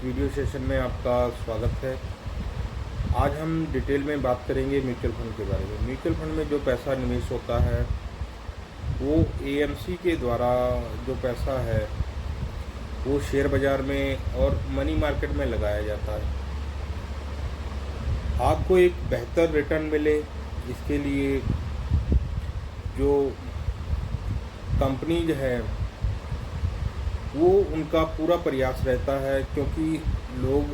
इस video session में आपका स्वागत है। आज हम डिटेल में बात करेंगे म्यूचुअल फंड के बारे में। म्यूचुअल फंड में जो पैसा निवेश होता है वो एएमसी के द्वारा जो पैसा है वो शेयर बाज़ार में और मनी मार्केट में लगाया जाता है। आपको एक बेहतर रिटर्न मिले इसके लिए जो कंपनीज है वो उनका पूरा प्रयास रहता है, क्योंकि लोग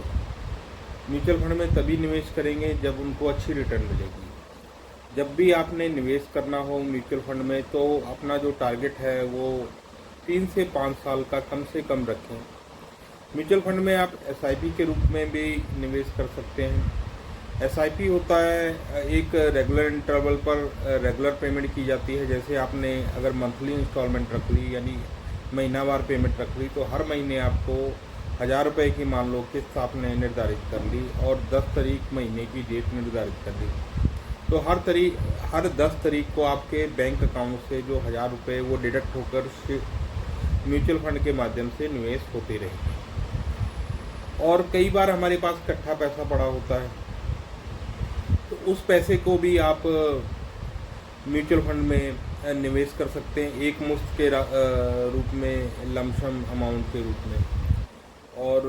म्यूचुअल फंड में तभी निवेश करेंगे जब उनको अच्छी रिटर्न मिलेगी। जब भी आपने निवेश करना हो म्यूचुअल फंड में तो अपना जो टारगेट है वो 3 से 5 साल का कम से कम रखें। म्यूचुअल फंड में आप एसआईपी के रूप में भी निवेश कर सकते हैं। एसआईपी होता है एक रेगुलर इंटरवल पर रेगुलर पेमेंट की जाती है। जैसे आपने अगर मंथली इंस्टॉलमेंट रख ली यानी महीनावार पेमेंट रख ली तो हर महीने आपको 1000 रुपये की मान लो किस्त आपने निर्धारित कर ली और 10 तारीख महीने की डेट निर्धारित कर ली तो हर 10 तारीख को आपके बैंक अकाउंट से जो 1000 रुपये वो डिडक्ट होकर म्यूचुअल फंड के माध्यम से निवेश होते रहेंगे। और कई बार हमारे पास इकट्ठा पैसा पड़ा होता है तो उस पैसे को भी आप म्यूचुअल फंड में निवेश कर सकते हैं एक मुश्त के रूप में, लमसम अमाउंट के रूप में। और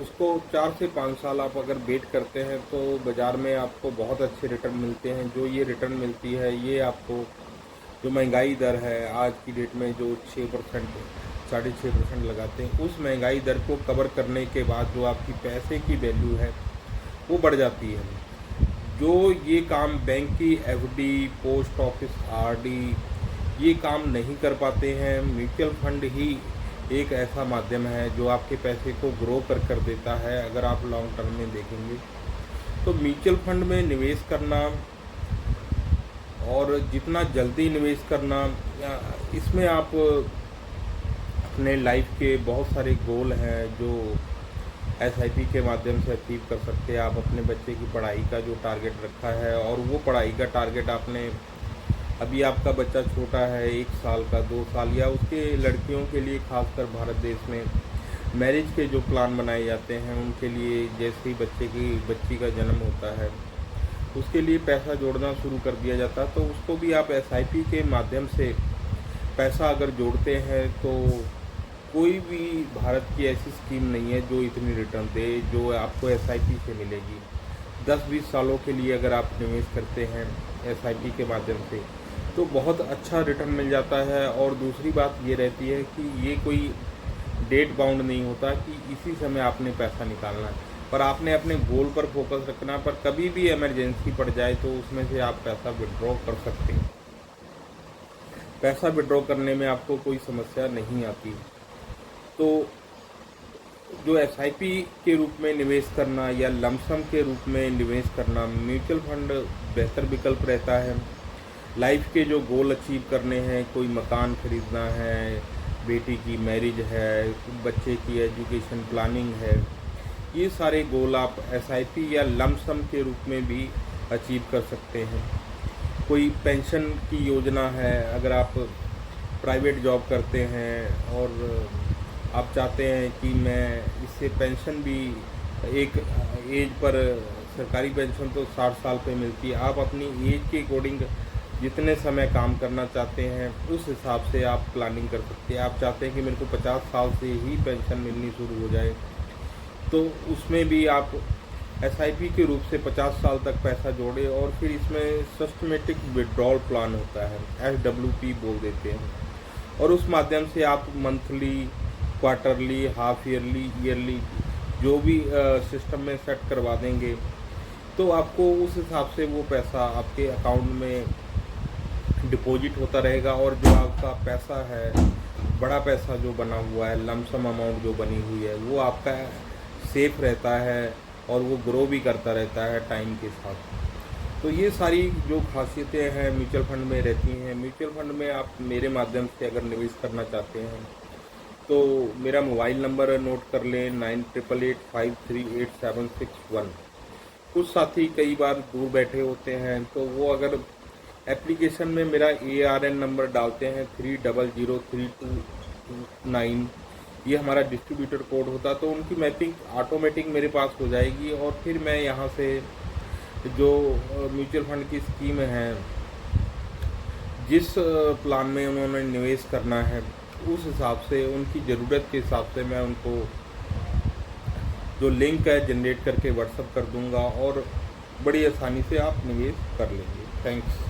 उसको 4 से 5 साल आप अगर वेट करते हैं तो बाज़ार में आपको बहुत अच्छे रिटर्न मिलते हैं। जो ये रिटर्न मिलती है ये आपको जो महंगाई दर है आज की डेट में जो 6% 6.5% लगाते हैं उस महंगाई दर को कवर करने के बाद जो आपकी पैसे की वैल्यू है वो बढ़ जाती है। जो ये काम बैंक की एफडी, पोस्ट ऑफिस आरडी ये काम नहीं कर पाते हैं, म्यूचुअल फंड ही एक ऐसा माध्यम है जो आपके पैसे को ग्रो कर देता है। अगर आप लॉन्ग टर्म में देखेंगे तो म्यूचुअल फंड में निवेश करना और जितना जल्दी निवेश करना, इसमें आप अपने लाइफ के बहुत सारे गोल हैं जो एसआईपी के माध्यम से अचीव कर सकते हैं। आप अपने बच्चे की पढ़ाई का जो टारगेट रखा है और वो पढ़ाई का टारगेट आपने, अभी आपका बच्चा छोटा है 1 साल का 2 साल, या उसके लड़कियों के लिए खासकर भारत देश में मैरिज के जो प्लान बनाए जाते हैं उनके लिए जैसे ही बच्ची का जन्म होता है उसके लिए पैसा जोड़ना शुरू कर दिया जाता है। तो उसको भी आप एसआईपी के माध्यम से पैसा अगर जोड़ते हैं तो कोई भी भारत की ऐसी स्कीम नहीं है जो इतनी रिटर्न दे जो आपको एसआईपी से मिलेगी। 10-20 सालों के लिए अगर आप निवेश करते हैं एसआईपी के माध्यम से तो बहुत अच्छा रिटर्न मिल जाता है। और दूसरी बात ये रहती है कि ये कोई डेट बाउंड नहीं होता कि इसी समय आपने पैसा निकालना है, पर आपने अपने गोल पर फोकस रखना। पर कभी भी इमरजेंसी पड़ जाए तो उसमें से आप पैसा विड्रॉ कर सकते हैं। पैसा विड्रॉ करने में आपको कोई समस्या नहीं आती। तो जो एसआईपी के रूप में निवेश करना या लमसम के रूप में निवेश करना, म्यूचुअल फंड बेहतर विकल्प रहता है। लाइफ के जो गोल अचीव करने हैं, कोई मकान खरीदना है, बेटी की मैरिज है, बच्चे की एजुकेशन प्लानिंग है, ये सारे गोल आप एसआईपी या लमसम के रूप में भी अचीव कर सकते हैं। कोई पेंशन की योजना है, अगर आप प्राइवेट जॉब करते हैं और आप चाहते हैं कि मैं इससे पेंशन भी एक एज पर, सरकारी पेंशन तो 60 साल पे मिलती है, आप अपनी एज के अकॉर्डिंग जितने समय काम करना चाहते हैं उस हिसाब से आप प्लानिंग कर सकते हैं। आप चाहते हैं कि मेरे को 50 साल से ही पेंशन मिलनी शुरू हो जाए तो उसमें भी आप एसआईपी के रूप से 50 साल तक पैसा जोड़े और फिर इसमें सिस्टमेटिक विड्रॉल प्लान होता है, एसडब्ल्यूपी बोल देते हैं, और उस माध्यम से आप मंथली, क्वार्टरली, हाफ ईयरली जो भी सिस्टम में सेट करवा देंगे तो आपको उस हिसाब से वो पैसा आपके अकाउंट में डिपॉजिट होता रहेगा। और जो आपका पैसा है, बड़ा पैसा जो बना हुआ है, लमसम अमाउंट जो बनी हुई है, वो आपका सेफ रहता है और वो ग्रो भी करता रहता है टाइम के साथ। तो ये सारी जो खासियतें हैं म्यूचुअल फंड में रहती हैं। म्यूचुअल फंड में आप मेरे माध्यम से अगर निवेश करना चाहते हैं तो मेरा मोबाइल नंबर नोट कर लें 9888538761। कुछ साथी कई बार दूर बैठे होते हैं तो वो अगर एप्लीकेशन में मेरा ARN नंबर डालते हैं 300329 ये हमारा डिस्ट्रीब्यूटर कोड होता, तो उनकी मैपिंग ऑटोमेटिक मेरे पास हो जाएगी और फिर मैं यहाँ से जो म्यूचुअल फंड की स्कीम है, जिस प्लान में उन्होंने निवेश करना है, उस हिसाब से उनकी ज़रूरत के हिसाब से मैं उनको जो लिंक है जनरेट करके व्हाट्सअप कर दूंगा और बड़ी आसानी से आप निवेश कर लेंगे। थैंक्स।